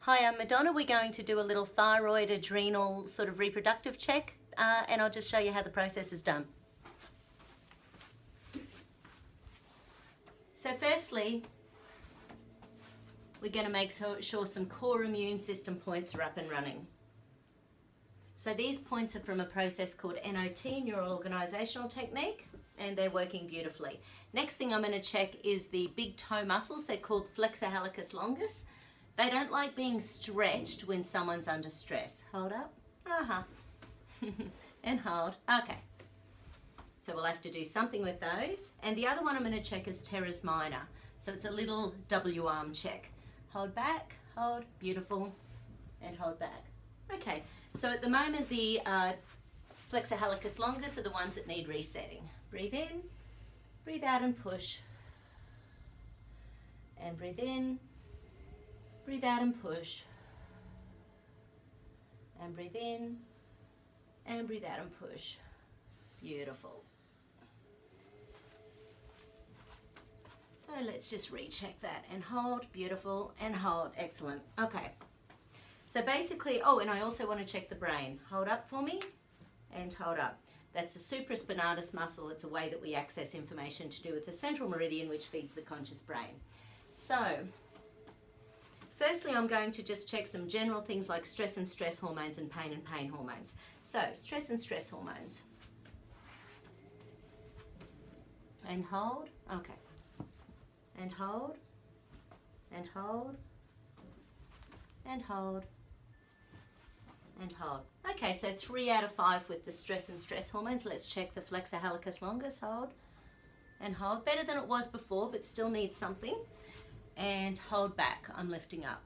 Hi, I'm Madonna. We're going to do a little thyroid, adrenal, sort of reproductive check, and I'll just show you how the process is done. So firstly, we're going to make sure some core immune system points are up and running. So these points are from a process called NOT, Neural Organizational Technique, and they're working beautifully. Next thing I'm going to check is the big toe muscles. They're called flexor hallucis longus. They don't like being stretched when someone's under stress. Hold up. And hold. Okay. So we'll have to do something with those. And the other one I'm going to check is teres minor. So it's a little W arm check. Hold back, hold, beautiful, and hold back. Okay, so at the moment the flexor hallucis longus are the ones that need resetting. Breathe in, breathe out and push. And breathe in, breathe out and push. And breathe in, and breathe out and push. Beautiful. So let's just recheck that and hold, beautiful, and hold, excellent. Okay, so basically, oh, and I also want to check the brain. Hold up for me, and hold up. That's the supraspinatus muscle. It's a way that we access information to do with the central meridian, which feeds the conscious brain. So, firstly, I'm going to just check some general things like stress and stress hormones and pain hormones. So, stress and stress hormones. And hold, okay. And hold, and hold, and hold, and hold. Okay, so 3 out of 5 with the stress and stress hormones. Let's check the flexor hallucis longus. Hold, and hold. Better than it was before, but still needs something. And hold back. I'm lifting up.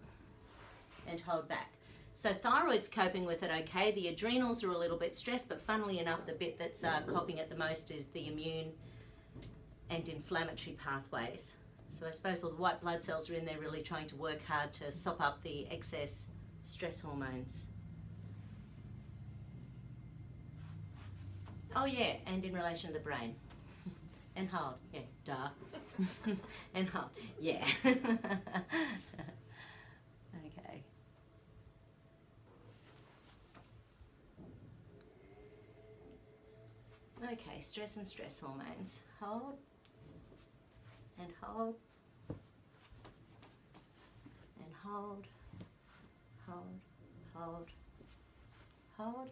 And hold back. So thyroid's coping with it okay. The adrenals are a little bit stressed, but funnily enough, the bit that's coping it the most is the immune and inflammatory pathways. So I suppose all the white blood cells are in there really trying to work hard to sop up the excess stress hormones. Oh yeah, and in relation to the brain. And hold, yeah, duh. And hold, yeah. Okay. Okay, stress and stress hormones. Hold. And hold, and hold, hold,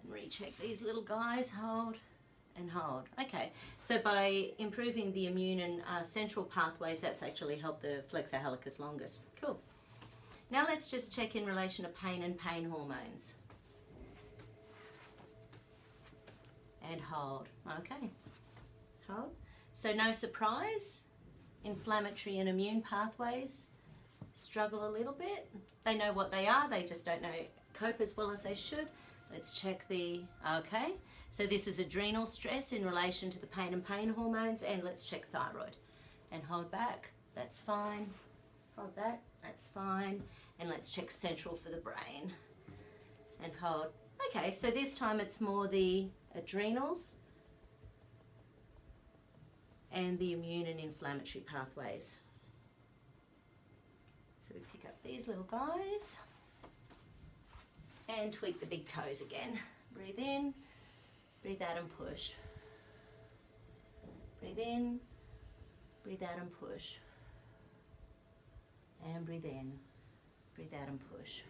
and recheck these little guys, hold, and hold. Okay, so by improving the immune and central pathways, that's actually helped the flexor hallucis longus. Cool. Now let's just check in relation to pain and pain hormones. And hold, okay, hold. So no surprise. Inflammatory and immune pathways struggle a little bit. They know what they are, they just don't know cope as well as they should. Let's check the, okay. So this is adrenal stress in relation to the pain and pain hormones, and let's check thyroid. And hold back, that's fine. Hold back, that's fine. And let's check central for the brain. And hold. Okay, so this time it's more the adrenals and the immune and inflammatory pathways. So we pick up these little guys and tweak the big toes again. Breathe in, breathe out and push. Breathe in, breathe out and push. And breathe in, breathe out and push.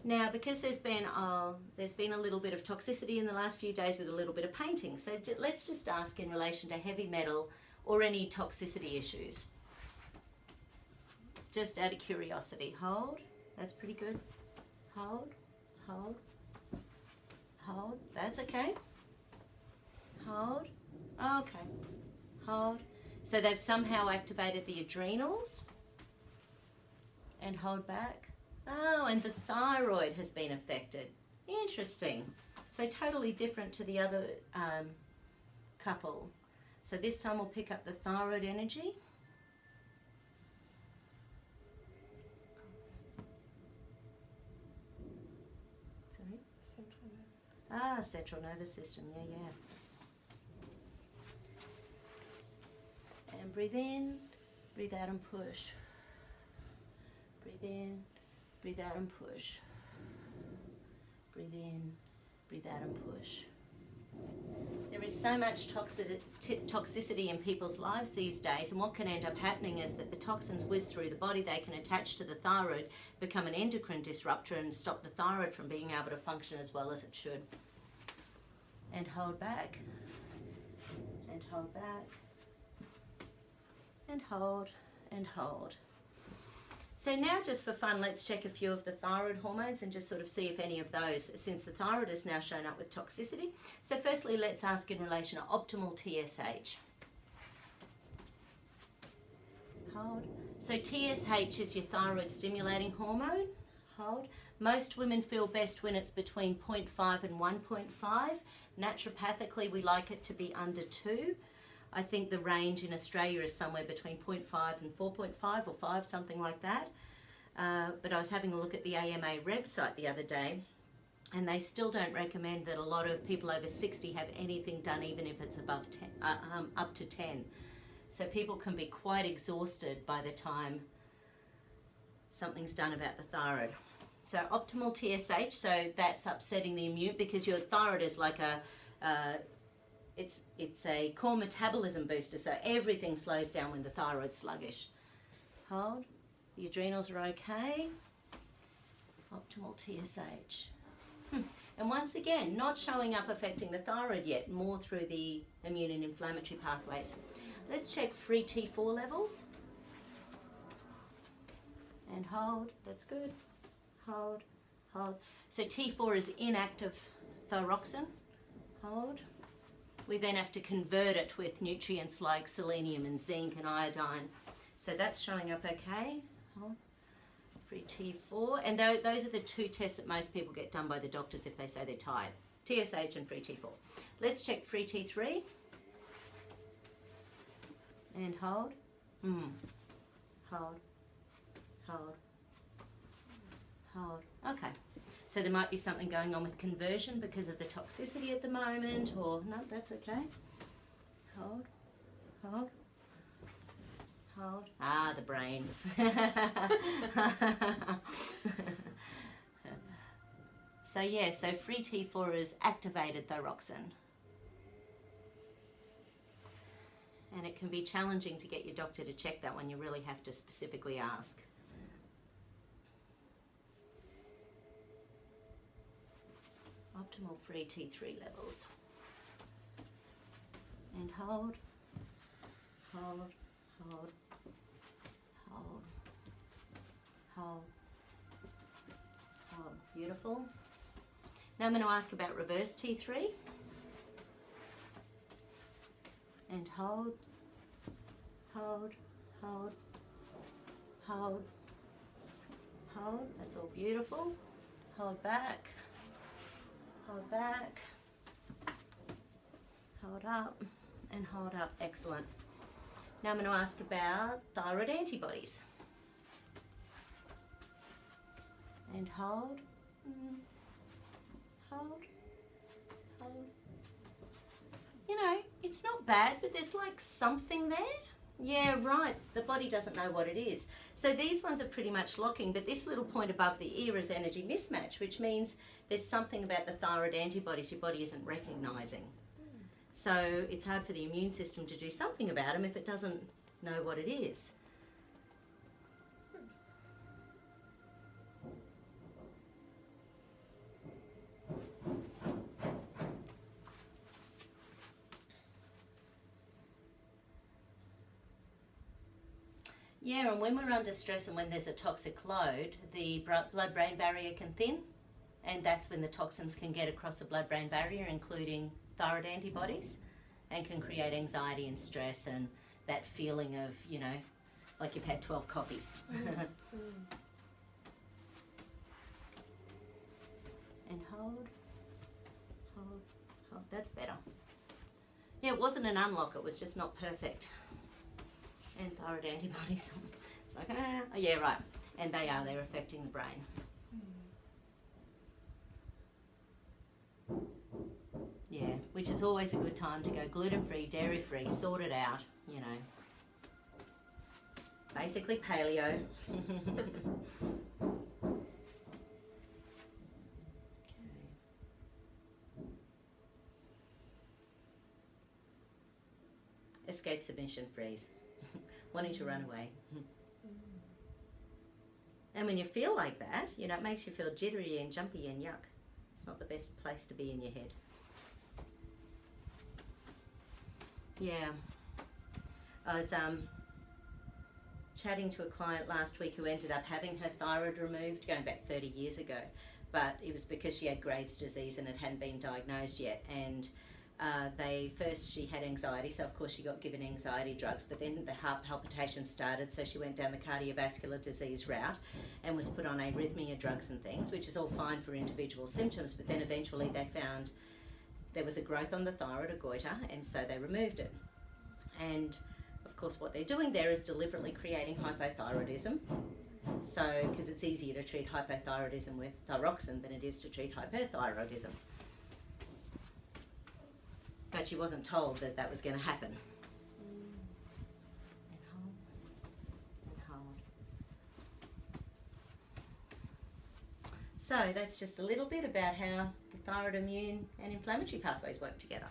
Now, because there's been a little bit of toxicity in the last few days with a little bit of painting, so let's just ask in relation to heavy metal or any toxicity issues. Just out of curiosity. Hold. That's pretty good. Hold. Hold. Hold. That's okay. Hold. Okay. Hold. So they've somehow activated the adrenals. And hold back. Oh, and the thyroid has been affected. Interesting. So totally different to the other couple. So this time we'll pick up the thyroid energy. Sorry? Central nervous system. Yeah. And breathe in, breathe out and push. Breathe in, breathe out and push. Breathe in, breathe out and push. There is so much toxicity in people's lives these days, and what can end up happening is that the toxins whiz through the body, they can attach to the thyroid, become an endocrine disruptor and stop the thyroid from being able to function as well as it should. And hold back. And hold back. And hold. And hold. So now, just for fun, let's check a few of the thyroid hormones and just sort of see if any of those, since the thyroid has now shown up with toxicity. So firstly, let's ask in relation to optimal TSH. Hold. So TSH is your thyroid stimulating hormone. Hold. Most women feel best when it's between 0.5 and 1.5. Naturopathically, we like it to be under 2. I think the range in Australia is somewhere between 0.5 and 4.5 or 5, something like that. But I was having a look at the AMA website the other day, and they still don't recommend that a lot of people over 60 have anything done, even if it's above 10, up to 10. So people can be quite exhausted by the time something's done about the thyroid. So optimal TSH, so that's upsetting the immune, because your thyroid is like it's a core metabolism booster, so everything slows down when the thyroid's sluggish. Hold. The adrenals are okay. Optimal TSH. And once again, not showing up affecting the thyroid yet, more through the immune and inflammatory pathways. Let's check free T4 levels. And hold. That's good. Hold. Hold. So T4 is inactive thyroxine. Hold. We then have to convert it with nutrients like selenium and zinc and iodine. So that's showing up okay. Hold. Free T4. And those are the two tests that most people get done by the doctors if they say they're tired. TSH and free T4. Let's check free T3. And hold. Hold. Hold. Hold. Okay. So there might be something going on with conversion because of the toxicity at the moment, or no, that's okay. Hold, hold, hold. Ah, the brain. So yeah, so free T4 is activated thyroxine. And it can be challenging to get your doctor to check that one. You really have to specifically ask. Optimal free T3 levels. And hold, hold, hold, hold, hold, hold. Beautiful. Now I'm going to ask about reverse T3. And hold, hold, hold, hold, hold. That's all beautiful. Hold back. Hold back, hold up, and hold up. Excellent. Now I'm going to ask about thyroid antibodies. And hold, hold, hold. You know, it's not bad, but there's like something there. Yeah, right. The body doesn't know what it is. So these ones are pretty much locking, but this little point above the ear is energy mismatch, which means there's something about the thyroid antibodies your body isn't recognizing. So it's hard for the immune system to do something about them if it doesn't know what it is. Yeah, and when we're under stress and when there's a toxic load, the blood-brain barrier can thin, and that's when the toxins can get across the blood-brain barrier, including thyroid antibodies, and can create anxiety and stress and that feeling of, you know, like you've had 12 coffees. And hold, hold, hold. That's better. Yeah, it wasn't an unlock, it was just not perfect. And thyroid antibodies. It's like, oh yeah, right. And they're affecting the brain. Yeah, which is always a good time to go gluten-free, dairy-free, sort it out, you know. basically paleo. Escape, submission, freeze. Wanting to run away. And when you feel like that, you know, it makes you feel jittery and jumpy and yuck. It's not the best place to be in your head. Yeah. I was chatting to a client last week who ended up having her thyroid removed going back 30 years ago. But it was because she had Graves' disease and it hadn't been diagnosed yet. And she had anxiety, so of course she got given anxiety drugs, but then the heart palpitations started, so she went down the cardiovascular disease route and was put on arrhythmia drugs and things, which is all fine for individual symptoms, but then eventually they found there was a growth on the thyroid, a goiter, and so they removed it. And of course what they're doing there is deliberately creating hypothyroidism, so because it's easier to treat hypothyroidism with thyroxine than it is to treat hyperthyroidism. But she wasn't told that that was going to happen. And hold. And hold. So that's just a little bit about how the thyroid, immune and inflammatory pathways work together.